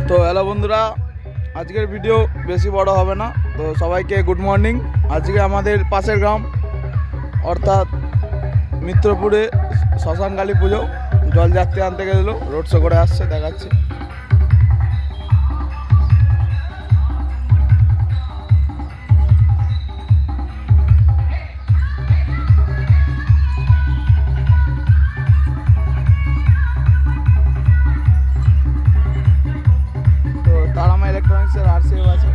তো হ্যালো বন্ধুরা, আজকের ভিডিও বেশি বড় হবে না। তো সবাইকে গুড মর্নিং। আজকে আমাদের পাশের গ্রাম অর্থাৎ মিত্রপুরে শ্মশানকালী পুজো, জলযাত্রী আনতে গেল, রোড শো করে আসছে, দেখাচ্ছে। তো তারামা ইলেকট্রনিক্সের আরসিএফ আছে।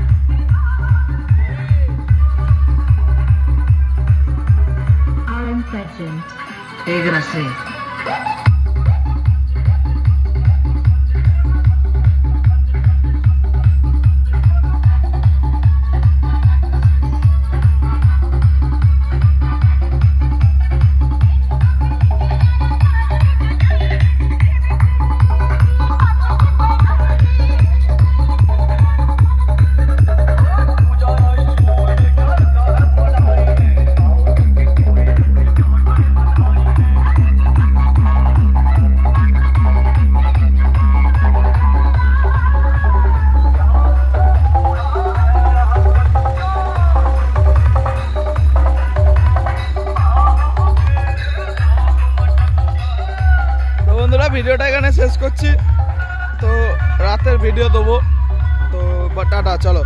বন্ধুরা, ভিডিওটা এখানে শেষ করছি। তো রাতের ভিডিও দেবো। তো টাটা, চলো।